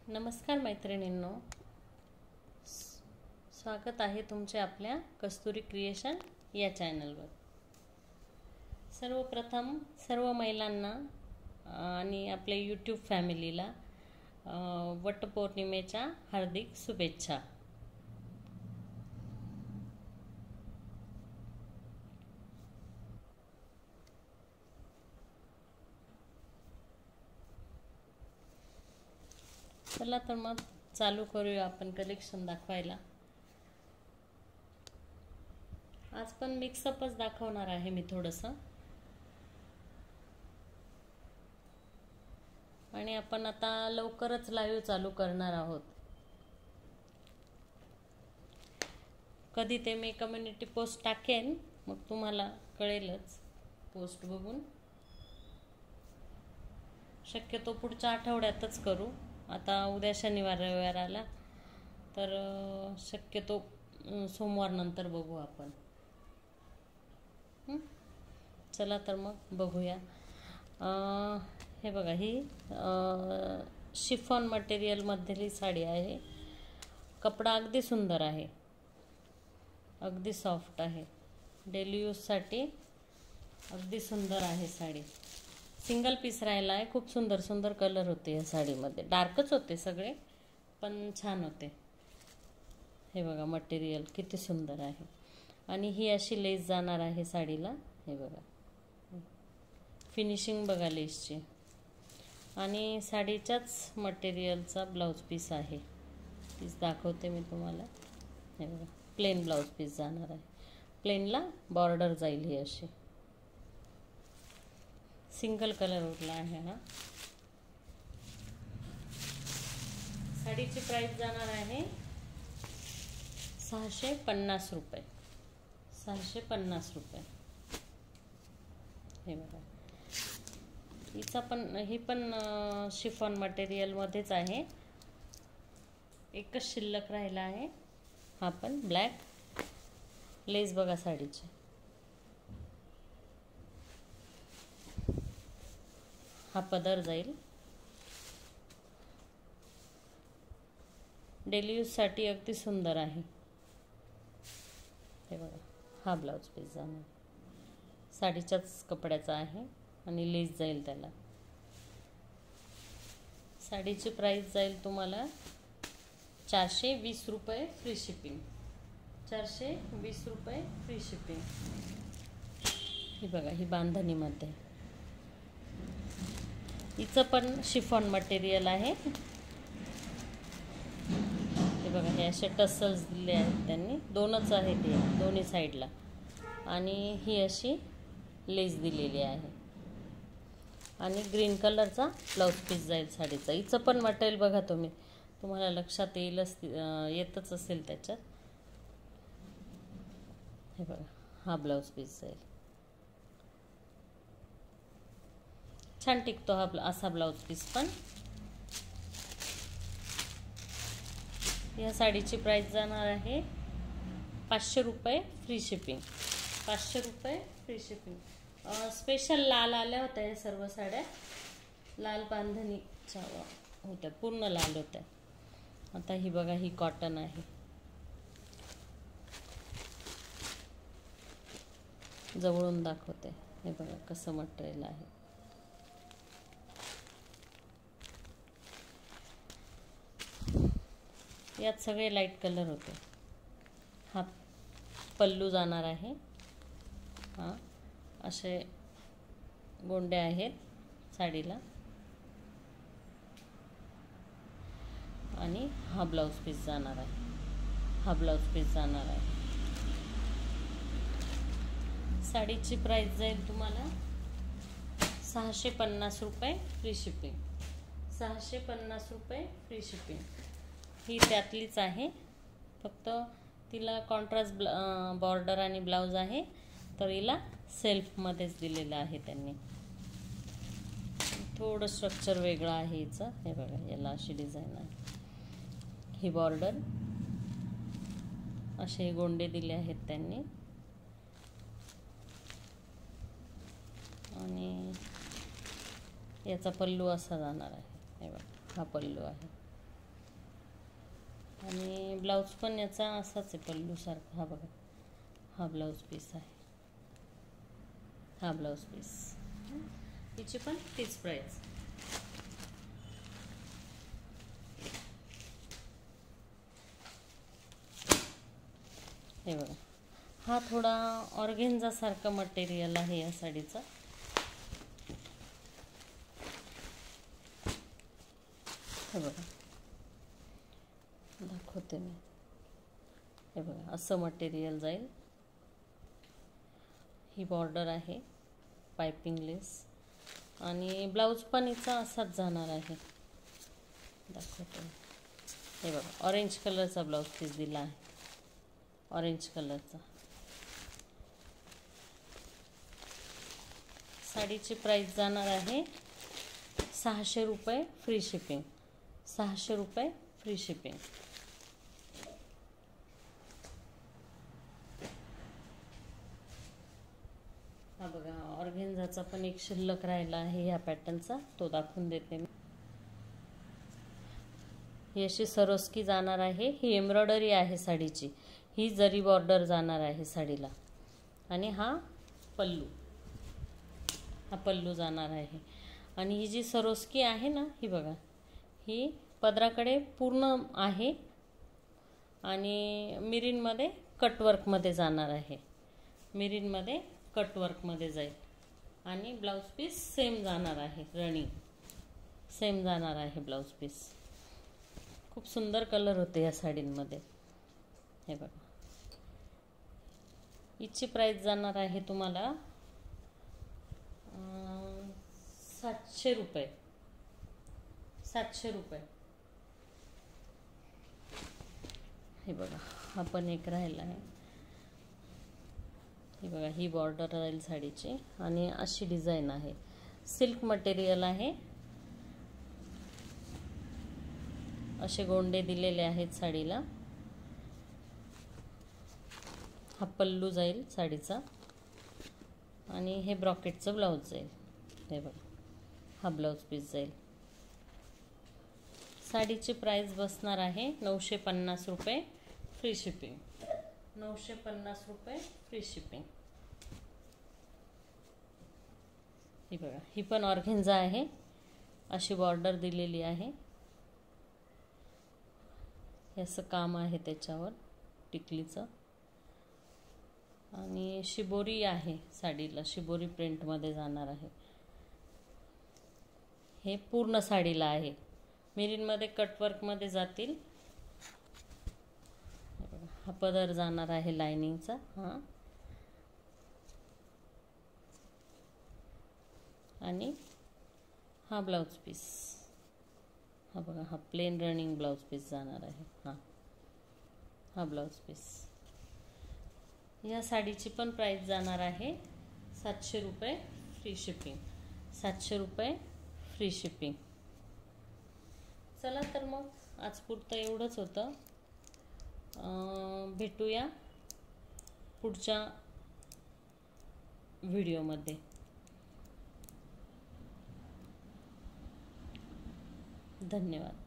नमस्कार मैत्रिणींनो, स्वागत आहे तुमचे आपल्या कस्तुरी क्रिएशन या चॅनलवर। सर्वप्रथम सर्व महिलांना आणि आपल्या यूट्यूब फॅमिलीला वटपौर्णिमेच्या हार्दिक शुभेच्छा। चला तर मग चालू करूया आपण कलेक्शन दाखवायला। आज पण मिक्सअपच दाखवणार आहे मी थोडंसं, आणि आपण आता लवकरच लाईव्ह चालू करणार आहोत। कधी ते मी कम्युनिटी पोस्ट टाकेन, मग तुम्हाला कळेलच पोस्ट बघून। शक्यतो पुढच्या आठवड्यातच करू। आता उद्या शनिवार रविवार आला तर शक्यतो सोमवार नंतर बघू आपण। चला तर मग बघूया। हे बघा, ही शिफॉन मटेरियल मधली साडी आहे। कपडा अगदी सुंदर आहे, अगदी सॉफ्ट आहे। डेली यूजसाठी अगदी सुंदर आहे साडी। सिंगल पीस राहिला आहे। खूप सुंदर सुंदर कलर होते या साडीमध्ये। डार्कच होते सगळे, पण छान होते। हे बघा मटेरियल किती सुंदर आहे, आणि ही अशी लेस जाणार आहे साडीला। हे बघा फिनिशिंग बघा लेसची, आणि साडीच्याच मटेरियलचा ब्लाउज पीस आहे। पीस दाखवते मी तुम्हाला। हे बघा प्लेन ब्लाउज पीस जाणार आहे। प्लेनला बॉर्डर जाईल ही अशी। सिंगल कलर उरला आहे हा। साडीची प्राइस जाणार आहे 650 रुपये। 650 रुपये। हे बघा, ही पण शिफॉन मटेरियल मध्येच आहे। एकच शिल्लक राहिला आहे, हा पण ब्लॅक। लेस बघा साडीची। हा पदर जाईल। डेली यूज साठी अगदी सुंदर आहे। हे बघा, हा ब्लाउज पीस जाणार साडीच्याच कपड्याचा आहे, आणि लेस जाईल त्याला। साडीची प्राइस जाईल तुम्हाला 420 रुपये फ्री शिपिंग। 420 रुपये फ्री शिपिंग। ही बघा, ही बांधणीमध्ये। हिचं पण शिफॉन मटेरियल आहे। हे बघा, हे असे टसल्स दिले आहेत त्यांनी। दोनच आहेत हे, दोन्ही साईडला, आणि ही अशी लेस दिलेली आहे, आणि ग्रीन कलरचा ब्लाउज पीस जाईल साडीचा। हिचं पण मटेरियल बघा तुम्ही, तुम्हाला लक्षात येतच असेल त्याच्यात। हे बघा, हा ब्लाउज पीस जाईल। छान टिकतो हा असा ब्लाउज पीस पण। या साडीची प्राइस जाणार आहे 500 रुपये फ्री शिपिंग। 500 रुपये फ्री शिपिंग। स्पेशल लाल आल्या होत्या या सर्व साड्या। लाल बांधणीच्या होत्या, पूर्ण लाल होत्या। आता ही बघा, ही कॉटन आहे। जवळून दाखवते। हे बघा कसं मटेरियल आहे। यात सगळे लाईट कलर होते। हा पल्लू जाणार आहे। हा असे गोंडे आहेत साडीला, आणि हा ब्लाउज पीस जाणार आहे। हा ब्लाउज पीस जाणार आहे। साडीची प्राइस जाईल तुम्हाला 650 रुपये फ्री शिपिंग। 650 रुपये फ्री शिपिंग। ही त्यातलीच आहे, फक्त तिला कॉन्ट्रास्ट बॉर्डर आणि ब्लाउज आहे, तर हिला सेल्फमध्येच दिलेलं आहे त्यांनी। थोडं स्ट्रक्चर वेगळं आहे हिचं। हे बघा, याला अशी डिझाईन आहे। ही बॉर्डर, असे गोंडे दिले आहेत त्यांनी, आणि याचा पल्लू असा जाणार आहे। हे बघा, हा पल्लू आहे। आणि ब्लाऊज पण याचा असाच आहे पल्लूसारखा. हा बघा, हा ब्लाऊज पीस आहे, हा ब्लाऊज पीस. तिची पण तीच प्राईस. हे बघा, हा थोडा ऑर्गेन्झा सारखं मटेरियल आहे या साडीचं. हे बघा, दाखवते मी. हे बघा, असं मटेरियल जाईल. ही बॉर्डर आहे, पायपिंग लेस, आणि ब्लाऊज पण हिचा असाच जाणार आहे. दाखवते. हे बघा, ऑरेंज कलरचा ब्लाऊज पीस दिला आहे, ऑरेंज कलरचा. साडीची प्राईस जाणार आहे 600 रुपये फ्री शिपिंग. 600 रुपये फ्री शिपिंग. हा बघा, ऑर्गेन्झाचा पण एक शिल्लक राहिला आहे ह्या पॅटर्नचा, तो दाखवून देते मी. ही अशी सरोस्की जाणार आहे. ही एम्ब्रॉयडरी आहे साडीची. ही जरी बॉर्डर जाणार आहे साडीला. आणि हा पल्लू, हा पल्लू जाणार आहे. आणि ही जी सरोस्की आहे ना, ही बघा, ही पदराकडे पूर्ण आहे आणि मिरीनमध्ये कटवर्कमध्ये जाणार आहे. मिरीनमध्ये कटवर्कमध्ये जाईल. आणि ब्लाऊज पीस सेम जाणार आहे, रनिंग सेम जाणार आहे ब्लाऊज पीस. खूप सुंदर कलर होते या साडींमध्ये. हे बघा, हिची प्राईस जाणार आहे तुम्हाला 700 रुपये. 700 रुपये. हे बघा, हा पण एक राहिला आहे. हे बघा, ही बॉर्डर राहील साडीची आणि अशी डिझाईन आहे. सिल्क मटेरियल आहे. असे गोंडे दिलेले आहेत साडीला. हा पल्लू जाईल साडीचा आणि हे ब्रॉकेटचं ब्लाऊज जाईल. हे बघा, हा ब्लाऊज पीस जाईल. साडीची प्राईस बसणार आहे 950 रुपये फ्री शिपिंग. 950 रुपये फ्री शिपिंग. ही बघा, ही पण ऑर्गेन्झा आहे. अशी बॉर्डर दिलेली आहे. हे असं काम आहे त्याच्यावर टिकलीचं. आणि शिबोरी आहे साडीला, शिबोरी प्रिंटमध्ये जाणार आहे. हे पूर्ण साडीला आहे. मिरीनमध्ये कटवर्कमध्ये जातील. हा पदर जाणार आहे लायनिंगचा. हा, आणि हा ब्लाऊज पीस. हा बघा, हा प्लेन रनिंग ब्लाऊज पीस जाणार आहे. हा ब्लाऊज पीस. या साडीची पण प्राईस जाणार आहे 700 रुपये फ्री शिपिंग. 700 रुपये फ्री शिपिंग. चला तर मग आज पुरतं एवढंच होतं. भेटूया पुढच्या व्हिडिओमध्ये. धन्यवाद.